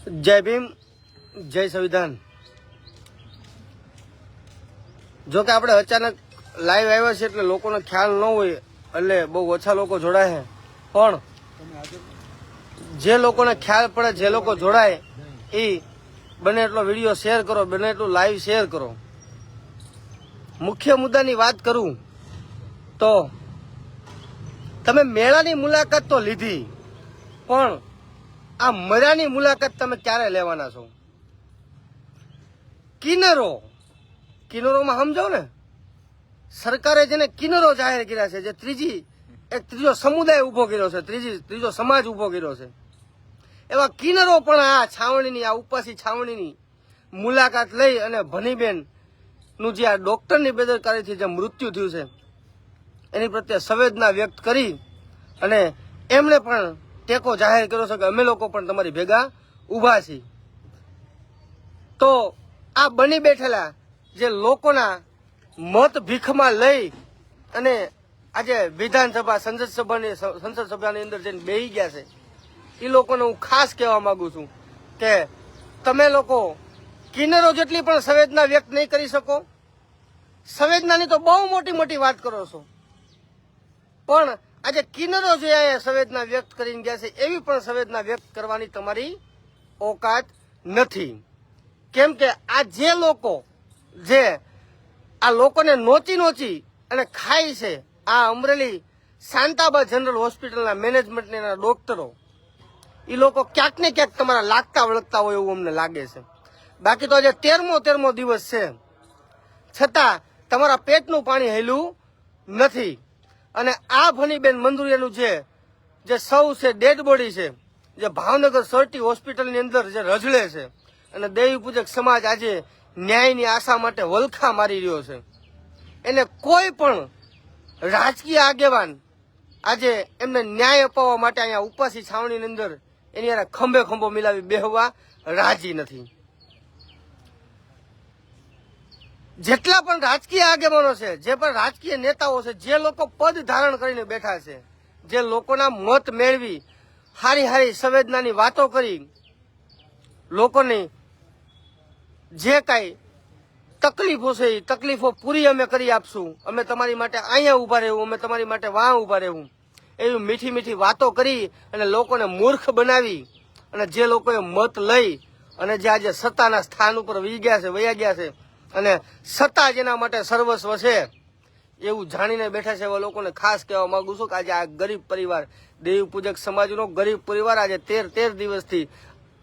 जय भीम जय संविधान। जो कि આપણે અચાનક લાઈવ આવ્યા છે એટલે લોકોને ખ્યાલ ન હોય એટલે બહુ ઓછા લોકો જોડાય છે, પણ જે લોકોને ખ્યાલ પડે, જે લોકો જોડાય એ બને એટલો વિડીયો શેર કરો, બને એટલું લાઈવ શેર કરો। મુખ્ય મુદ્દાની વાત કરું તો તમે મેળાની મુલાકાત તો લીધી, પણ આ મર્યાની મુલાકાત તમે ક્યારે લેવાના છો? કિન્નરોમાં સમજો ને, સરકારે જેને કિન્નરો જાહેર કર્યા છે, જે ત્રીજો સમુદાય ઉભો કર્યો છે, ત્રીજો સમાજ ઉભો કર્યો છે, એવા કિન્નરો પણ આ છાવણીની, આ ઉપાસી છાવણીની મુલાકાત લઈ અને ભનીબેન નું જે આ ડોક્ટરની બેદરકારીથી જે મૃત્યુ થયું છે એની પ્રત્યે સંવેદના વ્યક્ત કરી અને એમણે પણ ટેકો જાહેર કર્યો છે કે અમે લોકો પણ તમારી ભેગા ઉભા છીએ। તો આ બની બેઠેલા જે લોકોના મત ભીખમાં લઈ અને આજે વિધાનસભા સંસદ સભાની અંદર જઈને બેસી ગયા છે, એ લોકોને હું ખાસ કહેવા માંગુ છું કે તમે લોકો કિન્નરો જેટલી પણ સંવેદના વ્યક્ત નહીં કરી શકો। સંવેદનાની તો બહુ મોટી મોટી વાત કરો છો, પણ આજે કિન્નરો જે સંવેદના વ્યક્ત કરીને ગયા છે એવી પણ સંવેદના વ્યક્ત કરવાની તમારી ઓકાત નથી। કેમ કે આ જે લોકો જે આ લોકોને નોચી અને ખાય છે, આ અમરેલી શાંતાબા જનરલ હોસ્પિટલના મેનેજમેન્ટના ડોક્ટરો, એ લોકો ક્યાંક ને ક્યાંક તમારા લાગતા વળગતા હોય એવું અમને લાગે છે। બાકી તો આજે 13મો દિવસ છે, છતાં તમારા પેટનું પાણી હેલું નથી। અને આ ભનીબેન મંદુરિયાનું જે સૌ છે ડેડ બોડી છે, જે ભાવનગર સરટી હોસ્પિટલની અંદર જે રજળે છે, અને દેવી પૂજક સમાજ આજે ન્યાયની આશા માટે વલખા મારી રહ્યો છે, એને કોઈ પણ રાજકીય આગેવાન આજે એમને ન્યાય અપાવવા માટે અહીંયા ઉપાસી છાવણીની અંદર એની યાર ખંભો મિલાવી બેહવા રાજી નથી। જેટલા પણ રાજકીય આગેવાનો છે, જે પણ રાજકીય નેતાઓ છે, જે લોકો પદ ધારણ કરીને બેઠા છે, જે લોકોના મત મેળવી હારી સંવેદનાની વાતો કરી લોકોની જે કાંઈ તકલીફો છે એ તકલીફો પૂરી અમે કરી આપશું, અમે તમારી માટે અહીંયા ઉભા રહેવું, અમે તમારી માટે વાં ઉભા રહેવું, એવી મીઠી વાતો કરી અને લોકોને મૂર્ખ બનાવી અને જે લોકોએ મત લઈ અને જે આજે સત્તાના સ્થાન ઉપર વયા ગયા છે અને સત્તા જેના માટે સર્વસ્વ છે એવું જાણીને બેઠા છે, એવા લોકોને ખાસ કહેવા માંગુ છું કે આજે આ ગરીબ પરિવાર, દેવી પૂજક સમાજનો ગરીબ પરિવાર આજે 13 દિવસથી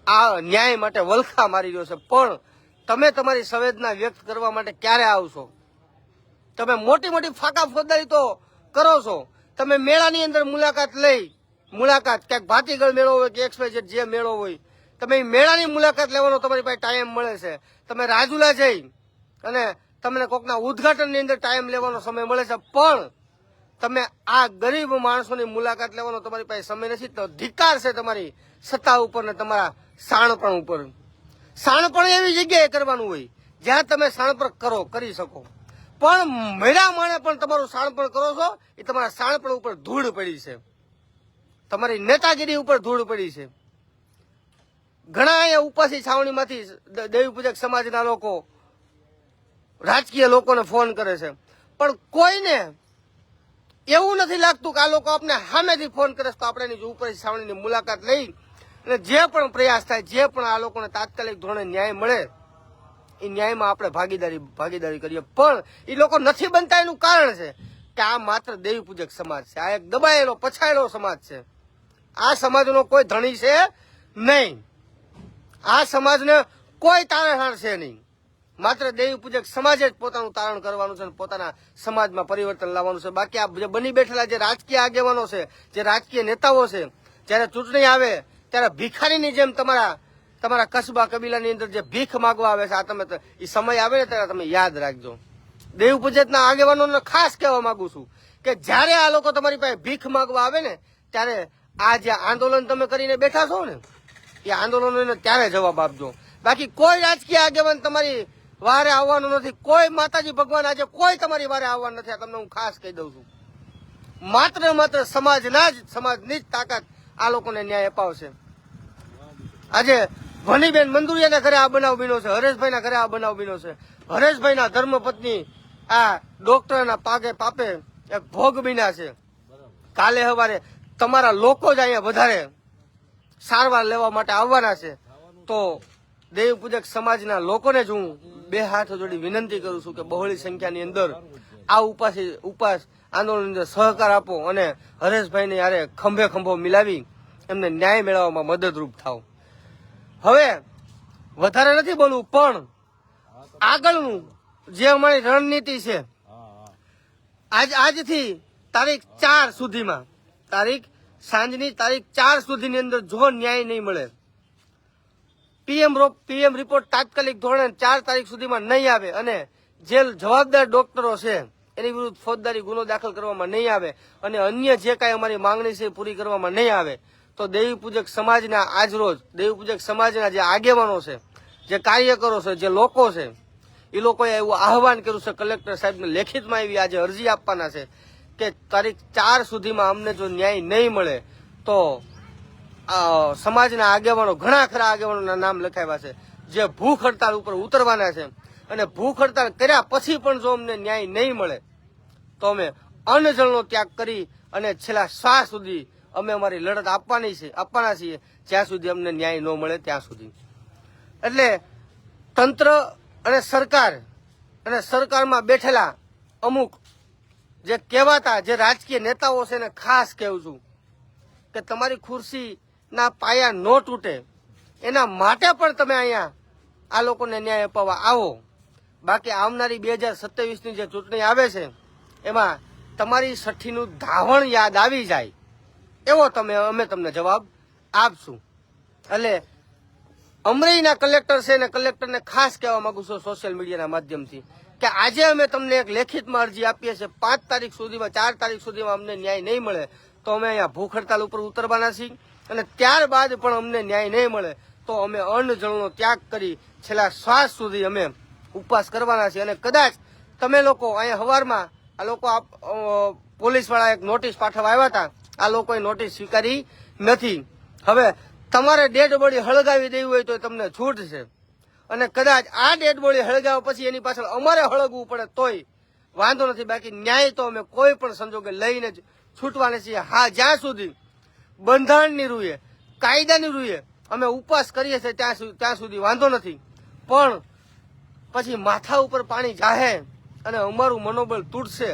આ ન્યાય માટે વલખા મારી રહ્યો છે, પણ તમે તમારી સંવેદના વ્યક્ત કરવા માટે ક્યારે આવશો? તમે મોટી ફાકા ફોજદારી તો કરો છો, તમે મેળાની અંદર મુલાકાત ક્યાંક ભાતીગળ મેળો હોય કે XYZ જે મેળો હોય, તમે મેળાની મુલાકાત લેવાનો તમારી પાસે ટાઈમ મળે છે, તમે રાજુલા જઈ અને તમને કોકના ઉદઘાટનની અંદર ટાઈમ લેવાનો સમય મળે છે, પણ તમે આ ગરીબ માણસોની મુલાકાત લેવાનો તમારી પાસે સમય નથી। તો ધિક્કાર છે તમારી સત્તા ઉપર ને તમારા શાણપણ ઉપર। શાણપણ એવી જગ્યાએ કરવાનું હોય જ્યાં તમે શાણપણ કરી શકો, પણ મેળા માણે પણ તમારું શાણપણ કરો છો એ તમારા શાણપણ ઉપર ધૂળ પડી છે, તમારી નેતાગીરી ઉપર ધૂળ પડી છે। ઘણા અહીંયા ઉપાસી છાવણીમાંથી દેવી પૂજક સમાજના લોકો રાજકીય લોકોને ફોન કરે છે, પણ કોઈને એવું નથી લાગતું કે આ લોકો આપણે સામેથી ફોન કરે તો આપણે એની ઉપાસી છાવણીની મુલાકાત લઈ અને જે પણ પ્રયાસ થાય, જે પણ આ લોકોને તાત્કાલિક ધોરણે ન્યાય મળે એ ન્યાયમાં આપણે ભાગીદારી કરીએ, પણ એ લોકો નથી બનતા। એનું કારણ છે કે આ માત્ર દેવી પૂજક સમાજ છે, આ એક દબાયેલો પછાયેલો સમાજ છે, આ સમાજનો કોઈ ધણી છે નહીં, આ સમાજને કોઈ તારણહાર છે નહીં, માત્ર દેવી પૂજક સમાજે જ પોતાનું તારણ કરવાનું છે અને પોતાના સમાજમાં પરિવર્તન લાવવાનું છે। બાકી આ જે બની બેઠેલા જે રાજકીય આગેવાનો છે, જે રાજકીય નેતાઓ છે, જ્યારે ચૂંટણી આવે ત્યારે ભિખારીની જેમ તમારા કસ્બા કબીલાની અંદર જે ભીખ માંગવા આવે છે, આ તમે એ સમય આવે ને ત્યારે તમે યાદ રાખજો। દેવી પૂજકના આગેવાનોને ખાસ કહેવા માંગુ છું કે જ્યારે આ લોકો તમારી પાસે ભીખ માંગવા આવે ને ત્યારે આ જે આંદોલન તમે કરીને બેઠા છો ને એ આંદોલનોને ત્યારે જવાબ આપજો। બાકી કોઈ રાજકીય આગેવાન તમારી વારે આવવાનું નથી, કોઈ માતાજી ભગવાન આજે કોઈ તમારી વારે આવવાનું નથી, આ તમને હું ખાસ કહી દઉં છું। માત્ર સમાજની જ તાકાત આ લોકોને ન્યાય અપાવશે। આજે ભનીબેન મંદુરિયાના ઘરે આ બનાવ બન્યો છે, હરેશભાઈના ઘરે આ બનાવ બન્યો છે, હરેશભાઈના ધર્મપત્ની આ ડોક્ટરના પાપે એક ભોગ બન્યા છે. કાલે સવારે તમારા લોકો જ અહીંયા વધારે સારવાર લેવા માટે આવવાના છે. તો દેવ પૂજક સમાજના લોકોને જ હું બે હાથ જોડી વિનંતી કરું છું કે બહોળી સંખ્યાની અંદર આ ઉપાસ આંદોલનની અંદર સહકાર આપો અને હરેશભાઈને યારે ખંભે ખંભો મિલાવી એમને ન્યાય મેળવવામાં મદદરૂપ થાવ. હવે વધારે નથી બોલવું, પણ આગળનું જે અમારી રણનીતિ છે, આજથી તારીખ 4 સુધીમાં, સાંજની તારીખ 4 સુધીની અંદર જો ન્યાય નહીં મળે, પીએમ રિપોર્ટ તાત્કાલિક ધોરણે 4 તારીખ સુધીમાં નહીં આવે અને જે જવાબદાર ડોક્ટરો છે એની વિરુદ્ધ ફોજદારી ગુનો દાખલ કરવામાં નહીં આવે અને અન્ય જે કાંઈ અમારી માંગણી છે પૂરી કરવામાં નહીં આવે, તો દેવી પૂજક સમાજના આજરોજ દેવી પૂજક સમાજના જે આગેવાનો છે, જે કાર્યકરો છે, જે લોકો છે, એ લોકોએ એવું આહવાન કર્યું છે, કલેક્ટર સાહેબને લેખિતમાં એવી આજે અરજી આપવાના છે કે તારીખ 4 સુધીમાં અમને જો ન્યાય નહીં મળે તો સમાજના આગેવાનો, ઘણા ખરા આગેવાનોના નામ લખાવ્યા છે, જે ભૂખ હડતાલ ઉપર ઉતરવાના છે અને ભૂખ હડતાલ કર્યા પછી પણ જો અમને ન્યાય નહીં મળે તો અમે અન્નજળનો ત્યાગ કરી અને છેલ્લા શ્વાસ સુધી અમે અમારી લડત આપવાના છીએ, જ્યાં સુધી અમને ન્યાય ન મળે ત્યાં સુધી. એટલે તંત્ર અને સરકારમાં બેઠેલા અમુક જે કહેવાતા જે રાજકીય નેતાઓ છે એને ખાસ કહેવું છું કે તમારી ખુરશીના પાયા ન તૂટે એના માટે પણ તમે અહીંયા આ લોકોને ન્યાય અપાવવા આવો. બાકી આવનારી 2027ની જે ચૂંટણી આવે છે એમાં તમારી સઠ્ઠીનું ધાવણ યાદ આવી જાય એવો અમે તમને જવાબ આપશું. એટલે અમરેલીના કલેક્ટર છે અને કલેક્ટરને ખાસ કહેવા માંગુ છું સોશિયલ મીડિયાના માધ્યમથી કે આજે અમે તમને એક લેખિતમાં અરજી આપીએ છીએ, 5 તારીખ સુધીમાં, 4 તારીખ સુધીમાં અમને ન્યાય નહીં મળે તો અમે અહીંયા ભૂખ હડતાલ ઉપર ઉતરવાના છીએ અને ત્યારબાદ પણ અમને ન્યાય નહીં મળે તો અમે અન્ન જળનો ત્યાગ કરી છેલ્લા શ્વાસ સુધી અમે ઉપવાસ કરવાના છીએ. અને કદાચ તમે લોકો અહીંયા સવારમાં આ લોકો પોલીસવાળા એક નોટિસ પાઠવવા આવ્યા હતા, આ લોકોએ નોટિસ સ્વીકારી નથી. હવે તમારે ડેડ બોડી હળગાવી દેવી હોય તો તમને છૂટ છે અને કદાચ આ ડેડ બોડી હળગાવ્યા પછી એની પાછળ અમારે હળગવું પડે તોય વાંધો નથી. બાકી ન્યાય તો અમે કોઈ પણ સંજોગે લઈને જ છૂટવાના છીએ. હા, જ્યાં સુધી બંધારણની રૂએ, કાયદાની રૂએ અમે ઉપવાસ કરીએ છીએ ત્યાં સુધી વાંધો નથી, પણ પછી માથા ઉપર પાણી જાહે અને અમારું મનોબળ તૂટશે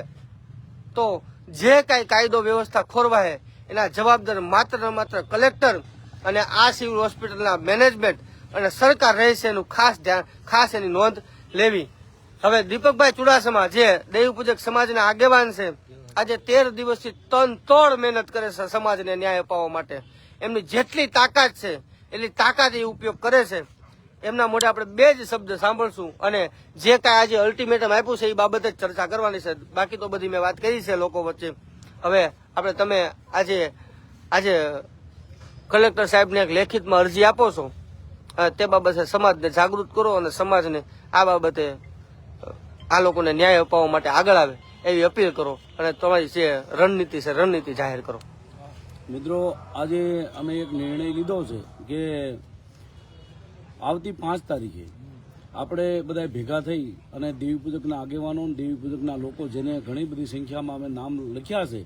તો જે કાંઈ કાયદો વ્યવસ્થા ખોરવાય એના જવાબદાર માત્ર ને માત્ર કલેક્ટર અને આ સિવિલ હોસ્પિટલના મેનેજમેન્ટ અને સરકાર રહેશે એનું ખાસ એની નોંધ લેવી. હવે દીપકભાઈ ચુડાસમા જે દેવી પૂજક સમાજના આગેવાન છે, આજે 13 દિવસથી તનતોડ મહેનત કરે છે સમાજને ન્યાય અપાવવા માટે. એમની જેટલી તાકાત છે એટલી તાકાત એ ઉપયોગ કરે છે. એમના મોઢે આપણે 2 જ શબ્દ સાંભળશું અને જે કાંઈ આજે અલ્ટિમેટમ આપ્યું છે એ બાબતે જ ચર્ચા કરવાની છે. બાકી તો બધી મેં વાત કરી છે લોકો વચ્ચે. હવે તમે આજે કલેક્ટર સાહેબને એક લેખિતમાં અરજી આપો છો, તે બાબતે સમાજને જાગૃત કરો અને સમાજને આ બાબતે આ લોકોને ન્યાય અપાવવા માટે આગળ આવે એવી અપીલ કરો અને તમારી જે રણનીતિ છે રણનીતિ જાહેર કરો. મિત્રો, આજે અમે એક નિર્ણય લીધો છે કે આવતી 5 તારીખે આપણે બધા ભેગા થઈ અને દેવી પૂજકના આગેવાનો, દેવી પૂજકના લોકો જેને ઘણી બધી સંખ્યામાં અમે નામ લખ્યા છે,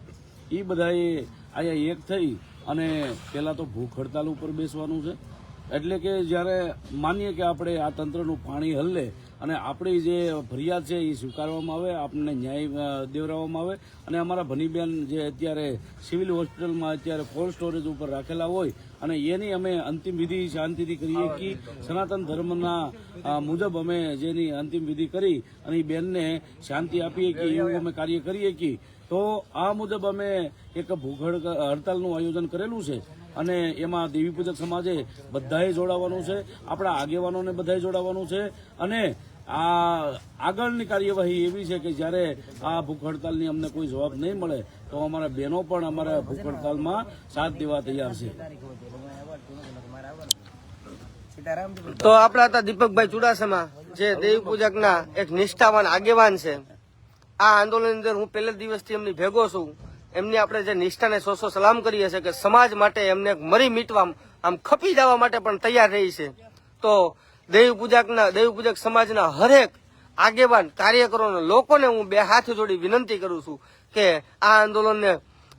એ બધાએ અહીંયા એક થઈ અને પહેલાં તો ભૂખ હડતાલ ઉપર બેસવાનું છે. એટલે કે જ્યારે માનીએ કે આપણે આ તંત્રનું પાણી હલ્લે અને આપણી જે ફરિયાદ છે એ સ્વીકારવામાં આવે, આપણને ન્યાય દેવડાવવામાં આવે અને અમારા ભનીબેન જે અત્યારે સિવિલ હોસ્પિટલમાં અત્યારે કોલ્ડ સ્ટોરેજ ઉપર રાખેલા હોય અને એની અમે અંતિમ વિધિ શાંતિથી કરીએ કે સનાતન ધર્મના મુજબ અમે જેની અંતિમ વિધિ કરી અને એ બેનને શાંતિ આપીએ કે એવું અમે કાર્ય કરીએ કે તો આ મુજબ અમે એક ભૂખ હડતાલનું આયોજન કરેલું છે અને એમાં દેવી પૂજક સમાજે બધાએ જોડાવાનું છે, આપણા આગેવાનોને બધાએ જોડાવાનું છે અને આ આગળની કાર્યવાહી એવી છે કે જ્યારે આ ભૂખ હડતાલની અમને કોઈ જવાબ નહીં મળે તો અમારા બહેનો પણ અમારા ભૂખ હડતાલમાં સાથ દેવા તૈયાર છે. તો આપણા હતા દીપકભાઈ ચુડાસમા જે દેવી પૂજકના એક નિષ્ઠાવાન આગેવાન છે. આ આંદોલનની અંદર હું પહેલા દિવસથી એમની ભેગો છું. એમની આપણે જે નિષ્ઠાને સો સલામ કરીએ છીએ કે સમાજ માટે એમને મરી મીટવા આમ ખપી જવા માટે પણ તૈયાર રહી છે. તો દેવી પૂજક સમાજના હરેક આગેવાન કાર્યકરોને લોકોને હું બે હાથ જોડી વિનંતી કરું છું કે આ આંદોલનને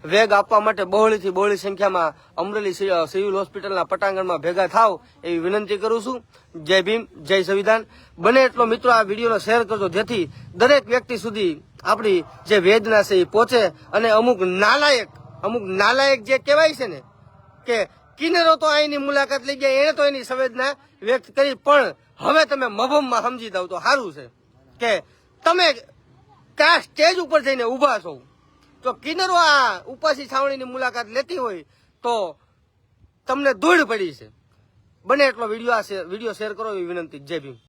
વેગ આપવા માટે બહોળીથી બહોળી સંખ્યામાં અમરેલી સિવિલ હોસ્પિટલના પટાંગણમાં ભેગા થાવ એવી વિનંતી કરું છું. જય ભીમ, જય સંવિધાન. બને એટલો મિત્રો આ વિડીયોનો શેર કરજો જેથી દરેક વ્યક્તિ સુધી આપણી જે વેદના છે એ પહોંચે અને અમુક નાલાયક જે કહેવાય છે ને કે કિન્નરો તો અહીંની મુલાકાત લઈ ગયા, એને તો એની સંવેદના વ્યક્ત કરી, પણ હવે તમે મફમમાં સમજી દઉં તો સારું છે કે તમે કયા સ્ટેજ ઉપર જઈને ઊભા છો. તો કિન્નરો આ ઉપાસી છાવણીની મુલાકાત લેતી હોય તો તમને ધૂળ પડી છે. બને એટલો વિડીયો શેર કરો એવી વિનંતી. જય ભીમ.